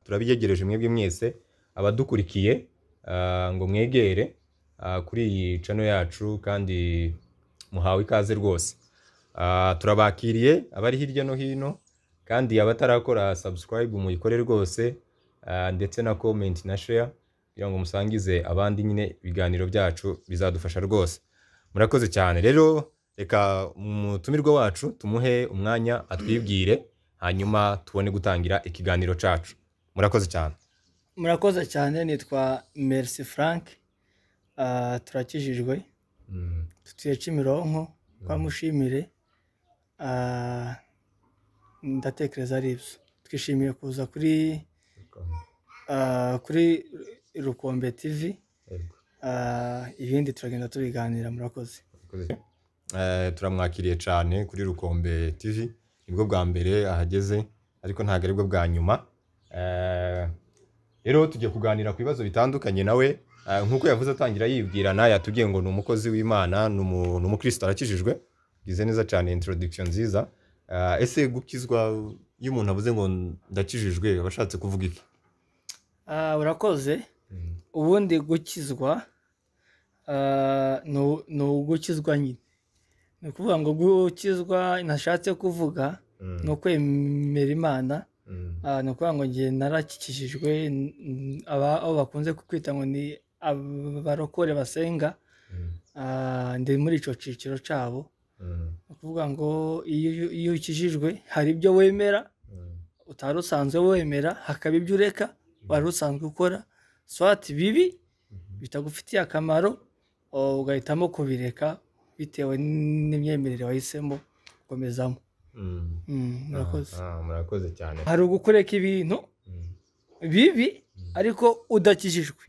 turabiyegereje mwebwe mwese abadukurikiye ngo mwegere kuri iyi channel yacu kandi muhawe ikaze rwose. Turabakiriye abari hirya no hino kandi abatarakora subscribe muyikore rwose, ndetse na comment na share kugira ngo musangize abandi nyine ibiganiro byacu bizadufasha rwose. Murakoze cyane. Rero reka mutumirwa wacu tumuhe umwanya atwibwire hanyuma tubone gutangira ikiganiro cacu. Murakoze cyane. Murakoze cyane, nitwa Merci Frank. Turakijijwe. Tutuye Kimironko kwa Mushimire. Ndatekereza ari ibyo. Twishimiye kuza kuri Rukombe TV. Ibindi turagenda tubiganira. Murakoze. Turamwakiriye cyane kuri Rukombe TV. Nibwo bwa mbere ahageze ariko ntago aribwo bwa nyuma. Rero tugiye kuganira ku bibazo bitandukanye nawe, nkuko yavuze atangira yibwirana, yatubwiye ngo ni umukozi w'Imana, ni umukristo arakijijwe. Gize neza cyane introduction nziza. Ese gukizwa iyo umuntu avuze ngo ndakijijwe abashatse kuvuga iki? Urakoze. Ubundi gukizwa no gukizwa nyine. Ni ukuvuga ngo gukizwa nashatse kuvuga no kwemera Imana. Ni ukuvuga ngo njye narakijijwe, aho bakunze kukwita ngo ni abarokore basenga. Ndi muri ico ciciro cabo. Ni ukuvuga ngo iyo ukijijwe hari ibyo wemera utari usanzwe wemera, hakaba ibyo ureka wari usanzwe ukora, swati bibi bitagufitiye akamaro ugahitamo kubireka bitewe n'imyemerere wahisemo gukomezamo. Murakoze cyane. Hari ugukoreka ibintu bibi ariko udakijijwe.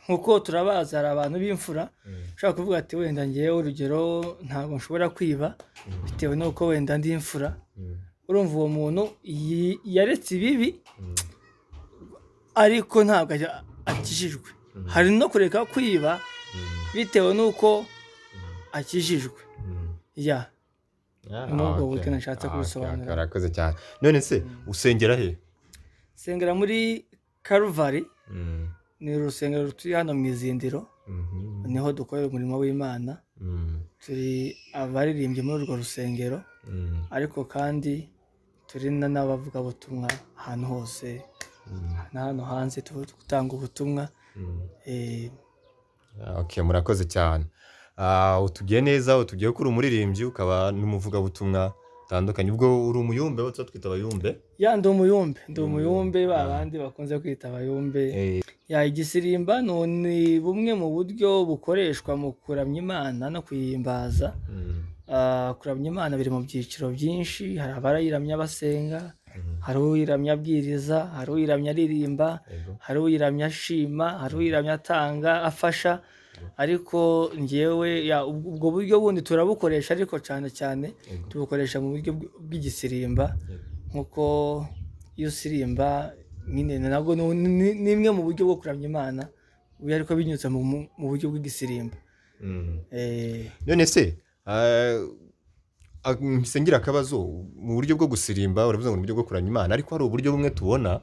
Nkuko turabaza hari abantu b'imfura ushaka kuvuga ati wenda ngiye urugero ntabwo nshobora kwiba bitewe nuko wenda ndi imfura. Urumva uwo muntu yaretse ibibi ariko ntabwo akijijwe. Hari no kureka kwiba bitewe nuko akijijwe. Nubwo buryo nashatse kubisobanura. Arakoze cyane. None se usengera he? Sengera muri Calvary. Ni urusengero ruturi hano mu Izindiro. Niho dukorera umurimo w'Imana. Turi abaririmbye muri urwo rusengero, ariko kandi turi n'abavuga butumwa ahantu hose, na hano hanze gutanga ubutumwa. Okay, murakoze cyane. Utugiye neza, utugiye kuri umuririmbyi ukaba n'umuvuga butumwa tandukanye. Ubwo uri umuyumbe, bo twita abayumbe? Ndi umuyumbe babandi bakunze kwita abayumbe. Igisirimba ni bumwe mu buryo bukoreshwa mu kuramya Imana no kuyihimbaza. Kuramya Imana biri mu byiciro byinshi. Hari abayiramya basenga, hari uyiramya abwiriza, hari uyiramya aririmba, hari uyiramya ashima, hari uyiramya atanga afasha. Ariko ngewe ubwo buryo bundi turabukoresha, ariko cyane cyane tubukoresha mu buryo bw'igisirimba. Nkuko iyo usirimba nyine nabwo ni imwe mu buryo bwo kuramya Imana, ariko binyuze mu buryo bw'igisirimba. None se ngira akabazo, mu buryo bwo gusirimba uravuze ngo uburyo bwo kuramya Imana, ariko hari uburyo bumwe tubona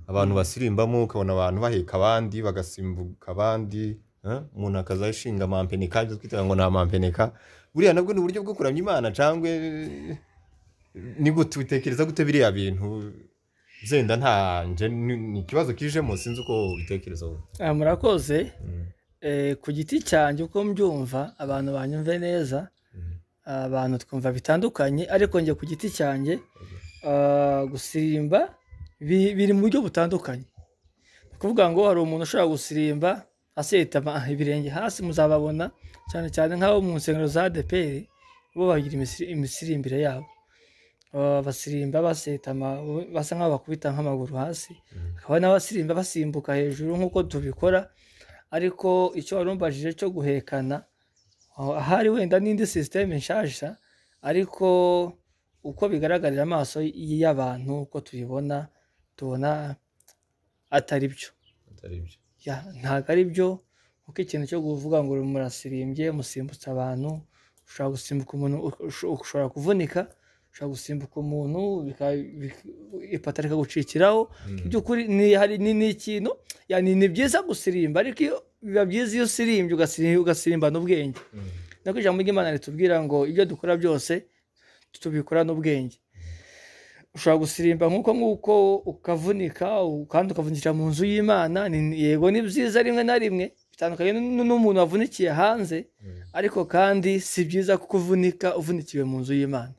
abantu basirimbamo, ukabona abantu baheka abandi bagasimbuka abandi, umuntu akazashinga amampeneka, twita ngo na amampeneka. Buriya nabwo ni uburyo bwo kuramya Imana cyangwa ni gute utekereza gute biriya bintu? Zenda ntanje ni ikibazo kijemo, sinzi uko ubitekereza wowe. Murakoze. Ku giti cyanjye uko mbyumva, abantu banyumve neza, abantu twumva bitandukanye, ariko njye ku giti cyanjye gusirimba biri mu buryo butandukanye. Ni kuvuga ngo hari umuntu ushobora gusirimba aseta ibirenge hasi, muzababona cyane cyane nk'abo mu nsengero za ADPR, bo bagira imisirimbire yabo. Basirimba basetama basa nk'aho bakubita nk'amaguru hasi, hakaba n'abasirimba basimbuka hejuru nk'uko tubikora. Ariko icyo warumbajije cyo guhekana, ahari wenda n'indi system nshasha, ariko uko bigaragarira amaso y'abantu uko tubibona, tubona atari byo. Ntago ari byo, kuko ikintu cyo kuvuga ngo murasirimbye musimbutsa abantu, ushobora gusimbuka umuntu, ushobora kuvunika, ushobora gusimbuka umuntu ipata rikagucikiraho by'ukuri ni ikintu ni byiza gusirimba ariko biba byiza iyo usirimbye ugasirimbana ubwenge nako ijambo ry'Imana ritubwira ngo ibyo dukora byose tubikora n'ubwenge ushobora gusirimba nk'uko ukavunika kandi ukavunikira mu nzu y'Imana yego ni byiza rimwe na rimwe bitandukanye n'umuntu wavunikiye hanze ariko kandi si byiza kuvunika uvunikiwe mu nzu y'Imana.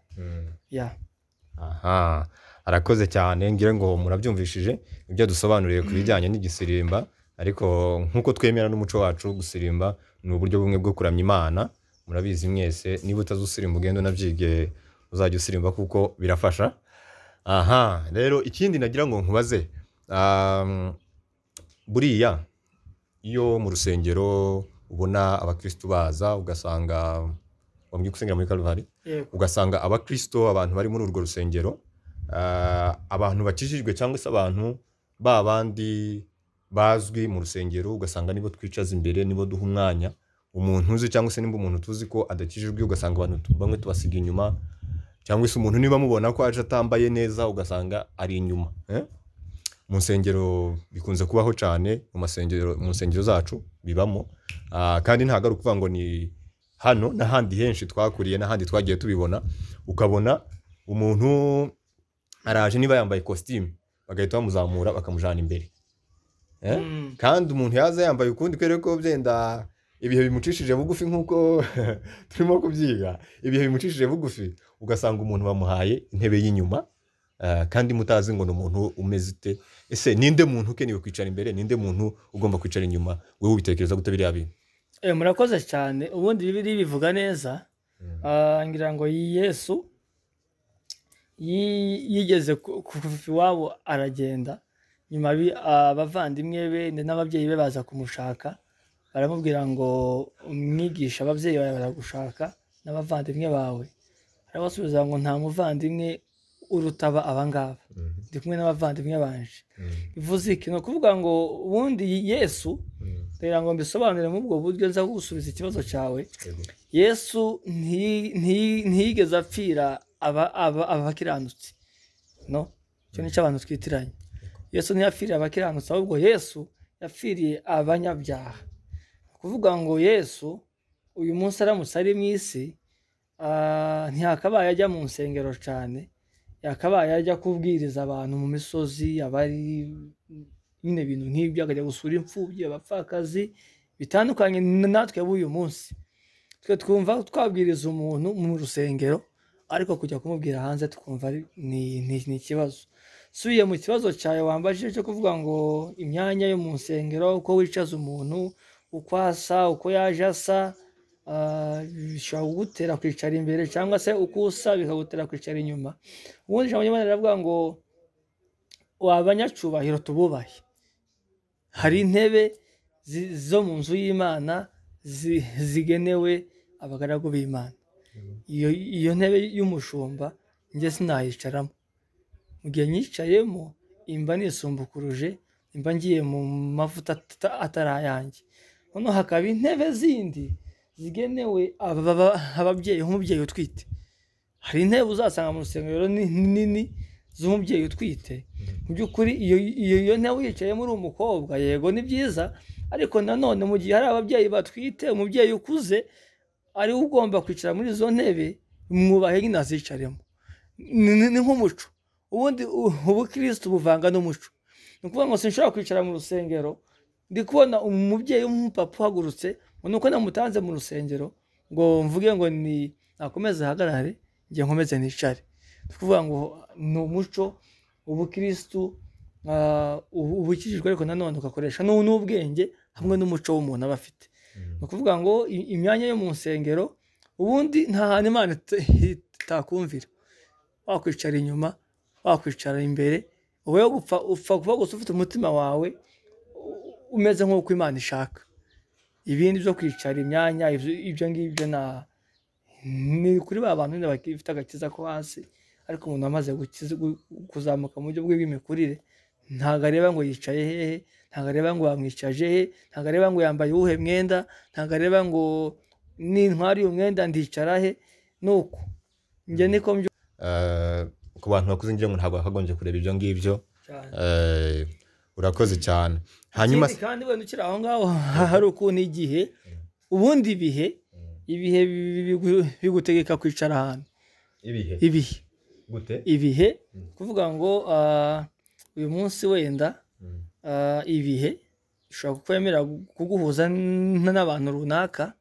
Aha arakoze cyane ngira ngo murabyumvishije ibyo dusobanuriye ku bijyanye n'igisirimba ariko nk'uko twemera n'umuco wacu gusirimba ni uburyo bumwe bwo kuramya Imana murabizi mwese niba utazusirimba ugenda unabyige uzajya usirimba kuko birafasha. Aha rero ikindi nagira ngo nkubaze buriya iyo mu rusengero ubona abakristo baza ugasanga bamwe gusengera muri Calvary ugasanga abakristo abantu bari muri urwo rusengero abantu bakijijwe cyangwa se abantu babandi bazwi mu rusengero ugasanga nibo twicaza imbere nibo duha umwanya umuntu uzi cyangwa se nimba umuntu tuzi ko adakijijwe ugasanga abantu bamwe tubasiga inyuma cyangwa se umuntu niba mubona ko aje atambaye neza ugasanga ari inyuma mu nsengero bikunze kubaho cyane mu nsengero zacu bibamo kandi ntago ari ukuvuga ngo ni hano n'ahandi henshi twakuriye n'ahandi twagiye tubibona ukabona umuntu araje niba yambaye costume bagahita bamuzamura bakamujana imbere kandi umuntu yaza yambaye ukundi kwere ko byenda ibihe bimucishije bugufi nkuko turimo kubyiga ibihe bimucishije bugufi ugasanga umuntu bamuhaye intebe y'inyuma kandi mutazi ngo n'umuntu umeze ute ese ninde muntu ukenewe kwicara imbere ninde muntu ugomba kwicara inyuma wewe ubitekereza gute biriya bintu? Murakoze cyane ubundi Bibiliya bivuga neza ngira ngo Yesu yigeze kuva iwabo aragenda nyuma abavandimwe be n'ababyeyi be baza kumushaka baramubwira ngo umwigisha ababyeyi bawe baragushaka n'abavandimwe bawe arabasubiza ngo nta muvandimwe urutaba abangaba ndi kumwe n'abavandimwe banje bivuze iki no kuvuga ngo ubundi Yesu rero ngo mbisobanure mu bwo buryo nza gusubiza ikibazo cyawe Yesu ntiyigeze apfira abakiranutsi no cyo ni cy'abantu twitiranye Yesu ntiyapfiriye abakiranutsi ahubwo Yesu yapfiriye abanyabyaha kuvuga ngo Yesu uyu munsi aramutse ari mu isi ntiyakabaye ajya mu nsengero cyane yakabaye ajya kubwiriza abantu mu misozi abari nyine ibintu nk'ibyo akajya gusura imfubyi abapfakazi bitandukanye natwe b'uyu munsi twe twumva twabwiriza umuntu mu rusengero ariko kujya kumubwira hanze tukumva ni ikibazo. Subiye mu kibazo cyawe wambajije cyo kuvuga ngo imyanya yo mu nsengero uko wicaza umuntu uko asa uko yaje asa bishobora kugutera kwicara imbere cyangwa se uko usa bikagutera kwicara inyuma. Ubundi ijambo ry'Imana riravuga ngo abanyacubahiro tububahe. Hari intebe zo mu nzu y'Imana zigenewe abagaragu b'Imana. Iyo ntebe y'umushumba njye sinayicaramo. Mu gihe nyicayemo imba nisumbukuruje imba ngiye mu mavuta atari ayanjye. Noneho hakaba intebe zindi zigenewe ababyeyi nk'umubyeyi utwite. Hari intebe uzasanga mu rusengero nini z'umubyeyi utwite. Mu by'ukuri iyo ntebe uyicayemo uri umukobwa yego ni byiza ariko nanone mu gihe hari ababyeyi batwite umubyeyi ukuze ari ugomba kwicara muri izo ntebe mwubahe nyine azicaremo. Ni nk'umuco. Ubundi ubukristo buvanga n'umuco. Ni ukuvuga ngo sinshobora kwicara mu rusengero ndi kubona umubyeyi w'umupapa uhagurutse ngo nuko namutanze mu rusengero ngo mvuge ngo ni nakomeze hagarare ngiye nkomeze nicare. Tukuvuga ngo ni umuco ubukristo ubukijijwe ariko nanone ugakoresha n'ubwenge hamwe n'umuco w'umuntu aba afite. Ni ukuvuga ngo imyanya yo mu nsengero ubundi nta hantu Imana itakumvira. Wakwicara inyuma wakwicara imbere wowe upfa kuba gusa ufite umutima wawe umeze nk'uko Imana ishaka. Ibindi byo kwicara imyanya ibyo ngibyo ni kuri ba bantu bafite agakiza ko hasi ariko umuntu amaze kuzamuka mu buryo bw'imikurire ntago areba ngo yicaye hehe ntago areba ngo bamwicaje he ntago areba ngo yambaye uwuhe mwenda ntago areba ngo nintwari umwenda ndicara he nuko njye niko ku bantu bakuze ngira ngo ntabwo bakagombye kureba ibyo ngibyo. Urakoze cyane. Hanyuma kandi wenda ukiri aho ngaho hari ukuntu ubundi ibihe bigutegeka kwicara ahantu. Ibihe gute? Ibihe kuvuga ngo uyu munsi wenda ibihe bishobora kukwemera kuguhuza n'abantu runaka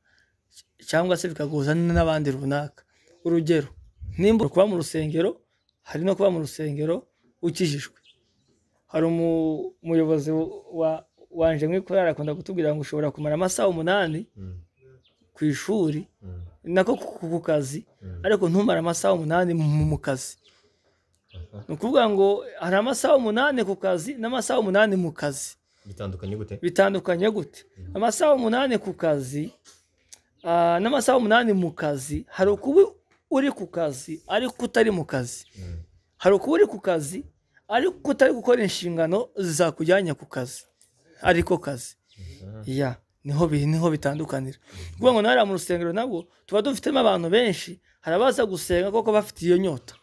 cyangwa se bikaguhuza n'abandi runaka. Urugero, nimba kuba mu rusengero, hari no kuba mu rusengero ukijijwe. Hari umuyobozi wanje mwikorera akunda kutubwira ngo ushobora kumara amasaha 8 ku ishuri nako ku kazi, ariko ntumara amasaha 8 mu kazi. Ni ukuvuga ngo hari amasaha 8 ku kazi n'amasaha 8 mu kazi. Bitandukanye gute? Amasaha 8 ku kazi n'amasaha 8 mu kazi, hari ukuba uri ku kazi ariko utari mu kazi. Hari ukuba uri ku kazi ariko utari gukora inshingano zakujyanye ku kazi, ariko kazi. Niho bitandukanira. Kuvuga ngo nari mu rusengero nabwo tuba dufitemo abantu benshi, hari abaza gusenga koko bafite iyo nyota,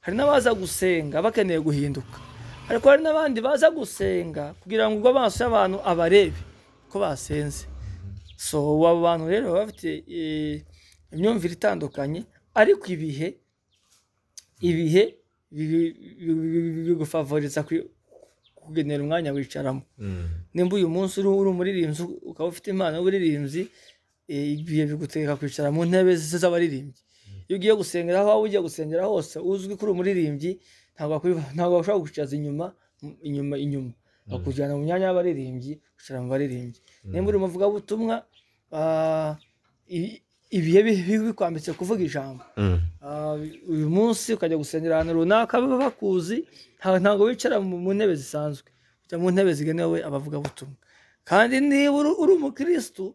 hari n'abaza gusenga bakeneye guhinduka, ariko hari n'abandi baza gusenga kugira ngo amaso y'abantu abarebe ko basenze. So abo bantu rero baba bafite imyumvire itandukanye, ariko ibihe bigufavoriza kugenera umwanya wicaramo. Nimba uyu munsi uri umuririmbyi ukaba ufite impano y'uburirimbyi, ibihe bigutegeka kwicara mu ntebe z'abaririmbyi. Iyo ugiye gusengera aho waba ugiye gusengera hose uzwi ko uri umuririmbyi, ntabwo bashobora kugucaza inyuma, bakujyana mu myanya y'abaririmbyi, kwicara mu baririmbyi. Nimba uri umuvugabutumwa, ibihe bikwambitse kuvuga ijambo. Uyu munsi ukajya gusengera ahantu runaka bakuzi, ntabwo wicara mu ntebe zisanzwe, ujya mu ntebe zigenewe abavugabutumwa. Kandi niba uri umukristo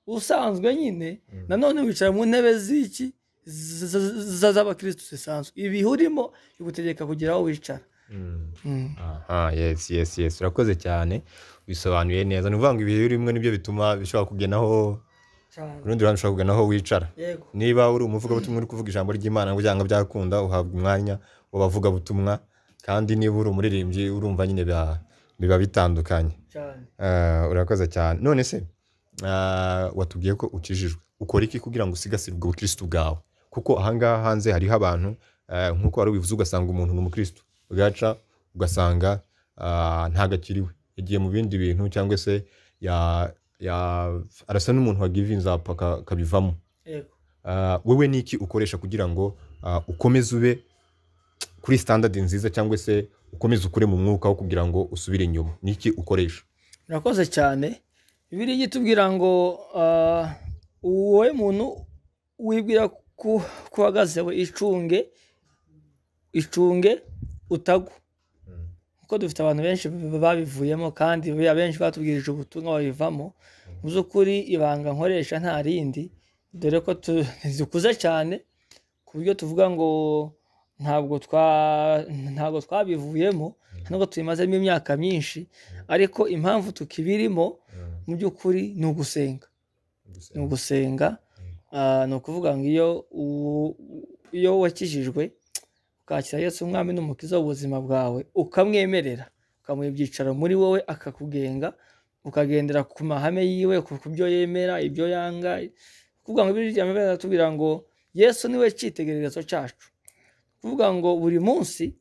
usanzwe nyine, nanone wicara mu ntebe z'abakristo zisanzwe. Ibihe urimo bigutegeka kugira aho wicara. Yes, urakoze cyane, bisobanuye neza. Ni ukuvuga ngo ibihe urimo nibyo bituma bishobora kugenaho urundi ruhande ushobora kugana aho wicara. Niba uri umuvugabutumwa uri kuvuga ijambo ry'Imana kugira byakunda, uhabwa umwanya w'abavugabutumwa. Kandi niba uri umuririmbyi urumva nyine biba bitandukanye. Urakoze cyane. None se watubwiye ko ukijijwe, ukora iki kugira ngo usigasire ubwo bukristo bwawe? Kuko ahangaha hanze hariho abantu nk'uko wari ubivuze, ugasanga umuntu ni umukristo, ugaca ugasanga ntagakiriwe, yagiye mu bindi bintu, cyangwa se arasa n'umuntu wagivinze up akabivamo. Wowe niki ukoresha kugira ngo ukomeze ube kuri standard nziza, cyangwa se ukomeze ukure mu mwuka wo kugira ngo usubire inyuma? Niki ukoresha? Urakoze cyane. Bibiliya itubwira ngo wowe muntu wibwira ko uhagazewe icunge utagwa. Kuko dufite abantu benshi babivuyemo, kandi abenshi batubwirije ubutumwa babivamo. Mu by'ukuri ibanga nkoresha nta rindi, dore ko dukuze cyane ku buryo tuvuga ngo ntabwo twabivuyemo, nubwo tubimazemo imyaka myinshi, ariko impamvu tukibirimo mu by'ukuri ni ugusenga. Ni ukuvuga ngo iyo wakijijwe ukakira Yesu umwami n'umukiza w'ubuzima bwawe, ukamwemerera, ukamuha ibyicaro muri wowe, akakugenga, ukagendera ku mahame yiwe, ku byo yemera, ibyo yanga. Kuvuga ngo Bibiliya iratubwira ngo Yesu niwe cyitegererezo cyacu. Kuvuga ngo buri munsi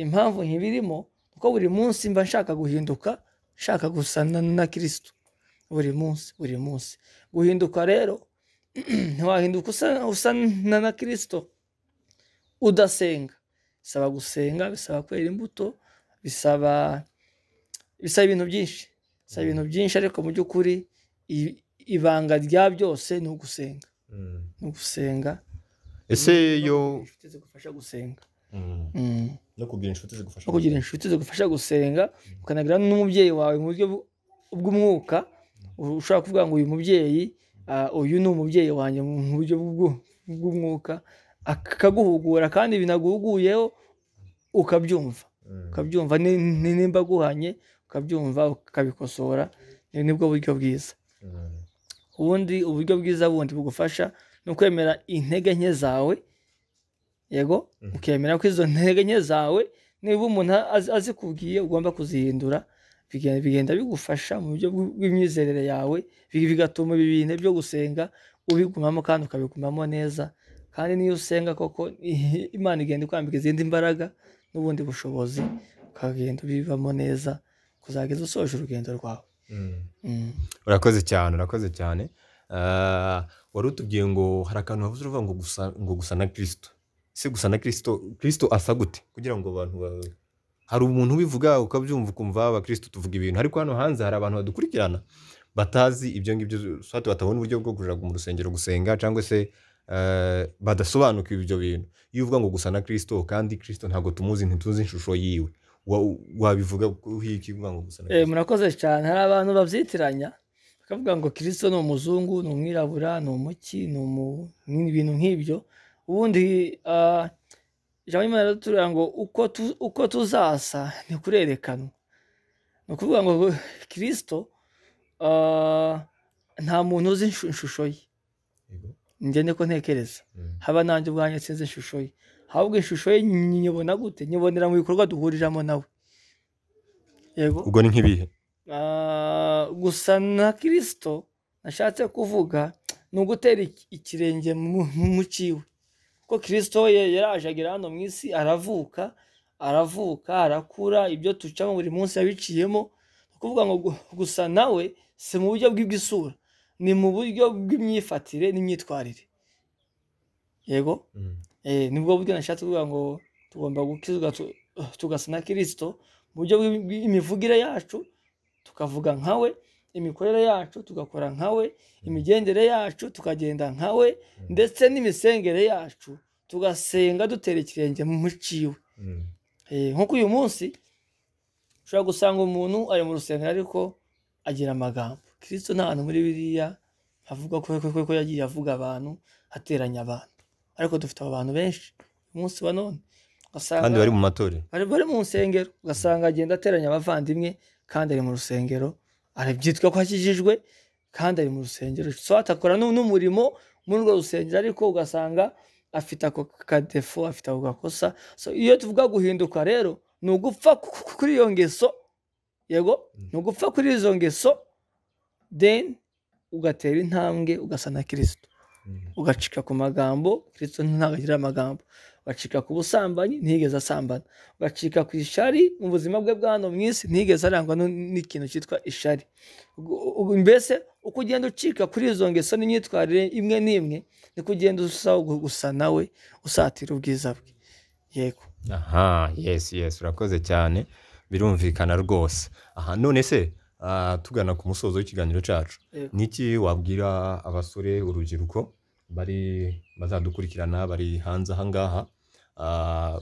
impamvu nkibirimo uko buri munsi mba nshaka guhinduka, nshaka gusa na Kristo. Buri munsi guhinduka rero ntiwahinduka usa na Kristo udasenga. Bisaba gusenga, bisaba kwera imbuto, bisaba ibintu byinshi, ariko mu by'ukuri ibanga rya byose ni ugusenga. Ese yo inshuti zigufasha gusenga, no kugira inshuti zigufasha gusenga, ukanagira n'umubyeyi wawe mu buryo bw'umwuka. Ushobora kuvuga ngo uyu mubyeyi, uyu ni umubyeyi wanjye mu buryo bw'umwuka, akaguhugura, kandi binaguhuguyeho ukabyumva nimba aguhanye ukabyumva ukabikosora. Nibwo buryo bwiza. Ubundi uburyo bwiza bundi bugufasha no kwemera intege nke zawe yego ukemera ko izo ntege nke zawe niba umuntu azikubwiye ugomba kuzihindura, bigenda bigufasha mu buryo bw'imyizerere yawe, bigatuma ibi bintu byo gusenga ubigumamo kandi ukabigumamo neza, kandi niyo usenga koko Imana igenda ikwambika izindi mbaraga n'ubundi bushobozi, ukagenda ubivamo neza kuzageza usoje urugendo rwawe. Urakoze cyane. Wari utubwiye ngo hari akantu wavuze uvuga ngo gusa na Kristo. Se gusa na Kristo asa gute? Kugira ngo abantu hari umuntu ubivuga ukabyumva ukumva abakristo tuvuga ibintu, ariko hano hanze hari abantu badukurikirana batazi ibyo ngibyo, swati batabona uburyo bwo kuja mu rusengero gusenga, cyangwa se badasobanukiwe ibyo bintu. Iyo uvuga ngo gusa na Kristo, kandi Kristo ntabwo tumuzi, ntituzi ishusho yiwe, wabivuga iki uvuga ngo gusa na Kristo? Murakoze cyane. Hari abantu babyitiranya bakavuga ngo Kristo ni umuzungu, ni umwirabura, ni umuki, ni ibintu nk'ibyo. Ubundi ijambo ry'Imana riratubwira ngo uko tuzasa ntikurerekanwa. Ni ukuvuga ngo Kristo nta muntu uzi ishusho ye. Njye niko ntekereza, haba nanjye ubwanjye sinzi ishusho ye, ahubwo ishusho ye nyibona gute? Nyibonera mu bikorwa duhuriramo nawe. Yego, ubwo ni nk'ibihe? Gusa na Kristo nashatse kuvuga ni ugutera ikirenge mu ciwe, ko Kristo yaraje agera hano mu isi, aravuka, arakura, ibyo tucamo buri munsi yabiciyemo. Ni ukuvuga ngo gusa nawe si mu buryo bw'isura, ni mu buryo bw'imyifatire n'imyitwarire. Yego, nibwo buryo nashatse kuvuga ngo tugomba gukizwa tugasa na Kristo mu buryo bw'imivugire yacu, tukavuga nkawe, imikorere yacu tugakora nkawe, imigendere yacu tukagenda nkawe, ndetse n'imisengere yacu tugasenga dutera ikirenge mu ciwe. Nk'uko uyu munsi ushobora gusanga umuntu ari mu rusengero ariko agira amagambo. Kristo nta hantu muri Bibiliya avuga ko yagiye avuga abantu, ateranya abantu, ariko dufite abantu benshi umunsi wa none kandi bari mu matorero, bari mu nsengero, ugasanga agenda ateranya abavandimwe kandi ari mu rusengero, arabyitwa ko akijijwe kandi ari mu rusengero, so atakora n'umurimo muri urwo rusengero, ariko ugasanga afite ako kadefo, afite ako gakosa. So iyo tuvuga guhinduka rero ni ugupfa kuri iyo ngeso. Yego, ni ugupfa kuri izo ngeso, then ugatera intambwe ugasa na Kristo, ugacika ku magambo. Kristo ntabwo agira amagambo. Ugacika ku busambanyi, ntiyigeze asambana. Ugacika ku ishari, mu buzima bwe bwa hano mu isi ntiyigeze arangwa n'ikintu cyitwa ishari. Mbese uko ugenda ucika kuri izo ngeso n'imyitwarire imwe n'imwe, ni kugenda usaho gusa nawe, usatira ubwiza bwe. Yego. Yes, urakoze cyane, birumvikana rwose. None se tugana ku musozo w'ikiganiro cyacu, niki wabwira abasore, urubyiruko bazadukurikirana bari hanze aha ngaha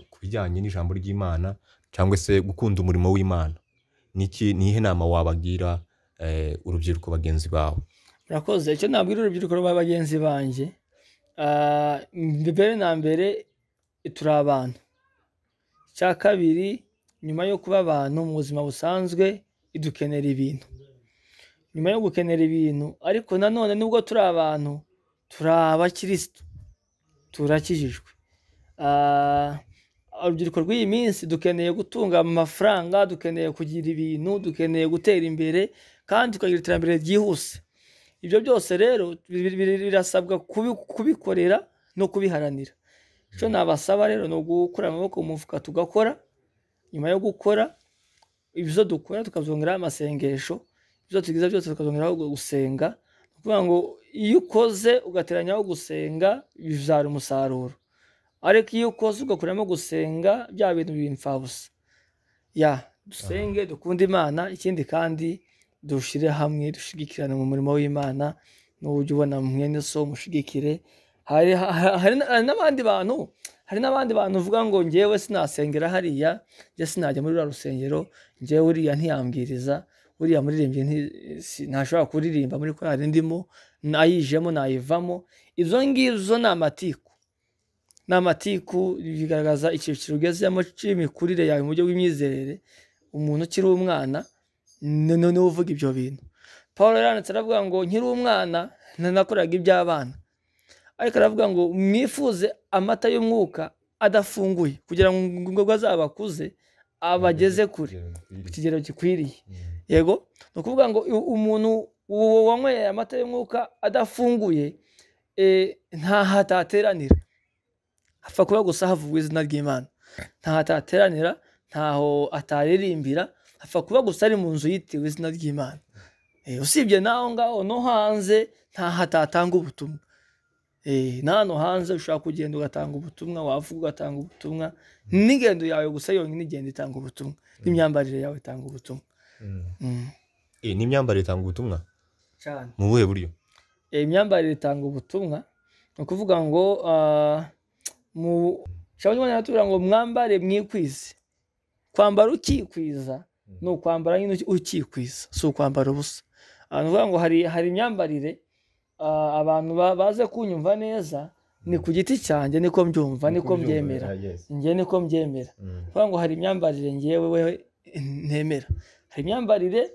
ku bijyanye n'ijambo ry'Imana, cyangwa se gukunda umurimo w'Imana? Nihe nama wabagira urubyiruko bagenzi bawe? Murakoze. Icyo nabwira urubyiruko rwa bagenzi banjye, mbere na mbere turi abantu. Icya kabiri, nyuma yo kuba abantu mu buzima busanzwe dukenera ibintu. Nyuma yo gukenera ibintu, ariko nanone nubwo turi abantu, turi abakristo, turakijijwe. Urubyiruko rw'iyi minsi dukeneye gutunga amafaranga, dukeneye kugira ibintu, dukeneye gutera imbere, kandi tukagira iterambere ryihuse. Ibyo byose rero birasabwa kubikorera no kubiharanira. Icyo nabasaba rero ni ugukura amaboko mu mufuka tugakora. Nyuma yo gukora ibyo dukora, tukazongeraho amasengesho, ibyo tugize byose tukazongeraho gusenga. Ni ukuvuga ngo iyo ukoze ugateranyaho gusenga, bibyara umusaruro. Ariko iyo ukoze ugakuramo gusenga, bya bintu bimfabusa. Dusenge, dukunde Imana, ikindi kandi dushire hamwe, dushigikirane mu murimo w'Imana. N'uburyo ubona mwene so umushigikire. Hari n'abandi bantu uvuga ngo njyewe sinasengera hariya, njye sinajya muri rwa rusengero, njyewe uriya ntiyambwiriza, uriya muririmbyi ntashobora kuririmba muri korali ndimo, nayijemo nayivamo. Izo ngizo ni amatiku. Ni amatiku, bigaragaza icyiciro ugezemo cy'imikurire yawe mu buryo bw'imyizerere. Umuntu ukiri umwana niwe uvuga ibyo bintu. Pawulo yaranditse aravuga ngo nkiri umwana nakoraga iby'abana, ariko aravuga ngo mwifuze amata y'umwuka adafunguye kugira ngo azabakuze abageze kure ku kigero gikwiriye. Yego, ni ukuvuga ngo umuntu wanyweye amata y'umwuka adafunguye ntaho atateranira, apfa kuba gusa havugwa izina ry'Imana, ntaho atateranira, ntaho ataririmbira, apfa kuba gusa ari mu nzu yitiriwe izina ry'Imana. Usibye naho ngaho no hanze ntaho atatanga ubutumwa. Na hano hanze ushobora kugenda ugatanga ubutumwa, wavuga ugatanga ubutumwa, n'ingendo yawe gusa yonyine igenda itanga ubutumwa, n'imyambarire yawe itanga ubutumwa. N'imyambarire itanga ubutumwa Cyane. mu buhe buryo? Imyambarire itanga ubutumwa, ni ukuvuga ngo shabanywa natubwira ngo mwambare mwikwize. Kwambara ukikwiza ni ukwambara nyine ukikwiza, si ukwambara ubusa. Ni ukuvuga ngo hari imyambarire abantu baze kunyumva neza, ni ku giti cyanjye niko mbyumva, niko mbyemera, njye niko mbyemera. Kuvuga ngo hari imyambarire njyewe ntemera. Hari imyambarire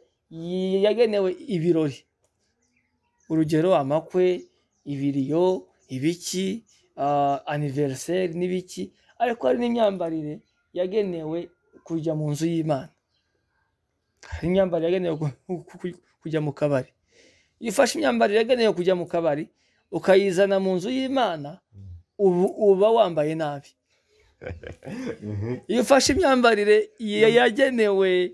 yagenewe ibirori, urugero amakwe, ibiriyo, ibiki, anniversaire n'ibiki. Ariko hari n'imyambarire yagenewe kujya mu nzu y'Imana. Hari imyambarire yagenewe kujya mu kabari. Iyo ufashe imyambarire yagenewe kujya mu kabari ukayizana mu nzu y'Imana, uba wambaye nabi. Iyo ufashe imyambarire yagenewe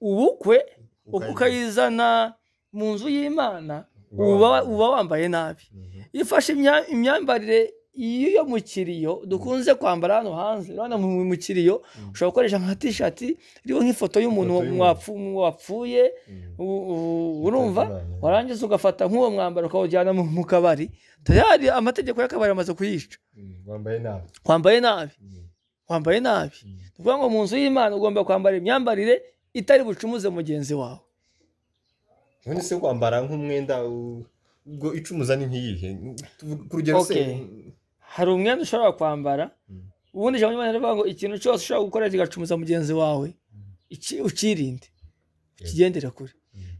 ubukwe ukayizana mu nzu y'Imana, uba wambaye nabi. Iyo ufashe imyambarire yo mu kiriyo dukunze kwambara hano hanze, urabona mu kiriyo ushobora gukoresha nka t-shirt iriho nk'ifoto y'umuntu wapfuye, urumva, warangiza ugafata nk'uwo mwambaro ukawujyana mu kabari, tayari amategeko y'akabari amaze kuyica. Wambaye nabi. Ni ukuvuga ngo mu nzu y'Imana ugomba kwambara imyambarire itari bucumuze mugenzi wawe. None se kwambara nk'umwenda ubwo icumuza ni nkiyihe? Hari umwenda ushobora kwambara, ubundi ijambo ry'Imana rivuga ngo ikintu cyose ushobora gukora kigacumuza mugenzi wawe ukirinde, ukigendere kure.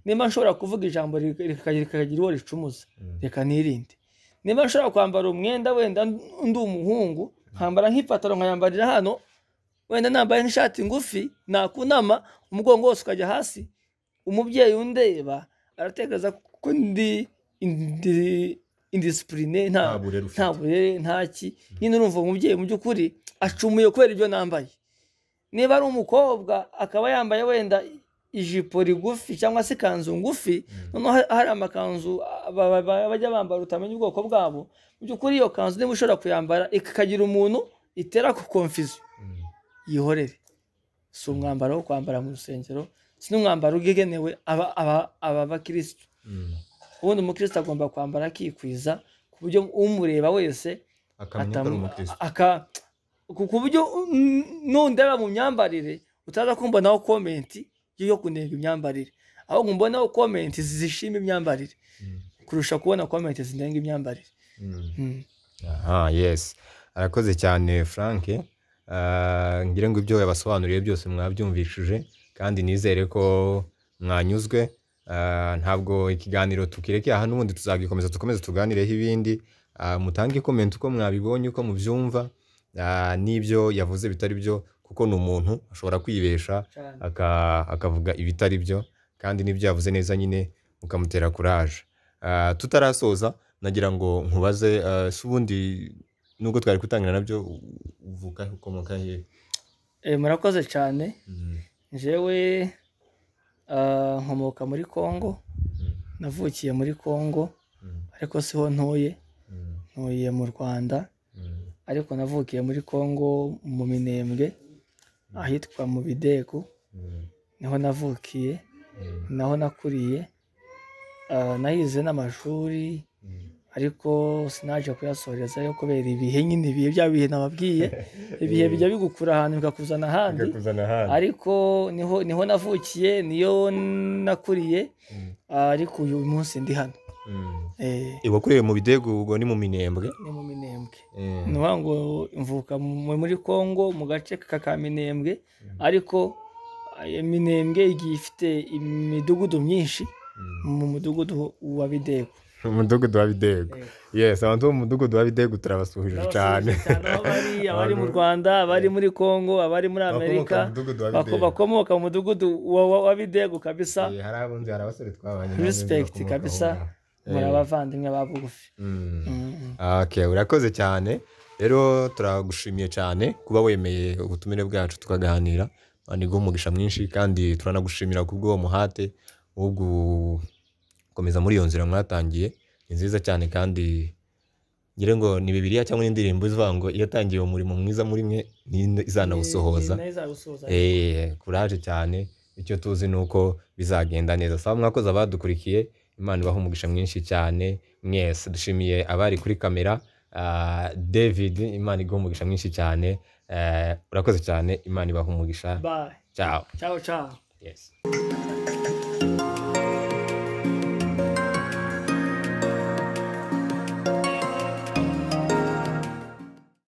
Niba nshobora kuvuga ijambo rikagira uwo ricumuza, reka nirinde. Niba nshobora kwambara umwenda wenda ndi umuhungu, nkambara nk'ipataro nkayambarira hano, wenda nambaye n'ishati ngufi, nakunama umugongo wose ukajya hasi, umubyeyi undeba aratekereza ko ndi indiscipline, nta burere, ntaki. Nyine urumva umubyeyi mu by'ukuri acumuye kubera ibyo nambaye. Niba ari umukobwa akaba yambaye wenda ijipo rigufi cyangwa se ikanzu ngufi, noneho hari amakanzu bajya bambara utamenya ubwoko bwabo, mu by'ukuri iyo kanzu niba ushobora kuyambara ikagira umuntu itera ku confusion, yihorere. Si umwambaro wo kwambara mu rusengero, si n'umwambaro ugenewe abakristo. Ubundi umukristo agomba kwambara akikwiza ku buryo umureba wese ku buryo nundeba mu myambarire utaza kumbonaho komenti yo kunenga imyambarire, ahubwo mbonaho komenti zishima imyambarire kurusha kubona komenti zinenga imyambarire. Yes, arakoze cyane Frank. Ngira ngo ibyo yabasobanuriye byose mwabyumvishije kandi nizere ko mwanyuzwe. Ntabwo ikiganiro tukirekeye aha, n'ubundi tuzagikomeza tuganireho ibindi. Mutange comment uko mwabibonye, uko mubyumva, n'ibyo yavuze bitari byo, kuko ni umuntu ashobora kwibesha akavuga ibitari byo, kandi n'ibyo yavuze neza nyine mukamutera courage. Tutarasoza nagira ngo nkubaze, ubundi nubwo twari kutangira nabyo uvuka ukomoka he? Murakoze cyane. Jewe nkomoka muri Kongo, navukiye muri Kongo ariko siho ntuye mu Rwanda, ariko navukiye muri Kongo mu Minembwe ahitwa mu Bidego, niho navukiye, naho nakuriye. Nahize n'amashuri ariko sinaje kuyasorezayo kubera ibihe, nyine ibihe bya bihe nababwiye, ibihe bijya bigukura ahantu bikakuzana ahandi, ariko niho navukiye, niyo nakuriye, ariko uyu munsi ndi hano. Wakuriye mu Bidego, ubwo ni mu Minembwe? Ni mu Minembwe. Ni ngo mvuka muri Kongo mu gace ka Minembwe, ariko Minembwe igiye ifite imidugudu myinshi mu mudugudu wa Bidego. umudugudu wa Bidego. Yes, abantu bo mu mudugudu wa Bidego turabasuhuje cyane. aho bari, abari mu Rwanda, abari muri Congo, abari muri Amerika, bakomoka mu mudugudu wa Bidego kabisa. Hari abunzi, hari abasore twabanye. Respect kabisa, muri abavandimwe ba bugufi. Okay, urakoze cyane. Rero turagushimiye cyane kuba wemeye ubutumire bwacu tukaganira. Ni umugisha mwinshi kandi turanagushimira kubwo muhate wo gukomeza muri iyo nzira mwatangiye. Ni nziza cyane kandi ngire ngo ni Bibiliya cyangwa indirimbo ivuga ngo iyo tangiye umurimo mwiza muri mwe izanawusohoza. Courage cyane, icyo tuzi nuko bizagenda neza. Saba mwakoze abadukurikiye, Imana ibaha umugisha mwinshi cyane mwese. Dushimiye abari kuri kamera, David, Imana ibaha umugisha mwinshi cyane. Urakoze cyane, Imana ibaha umugisha. Bye. Ciao. Ciao ciao. Yes.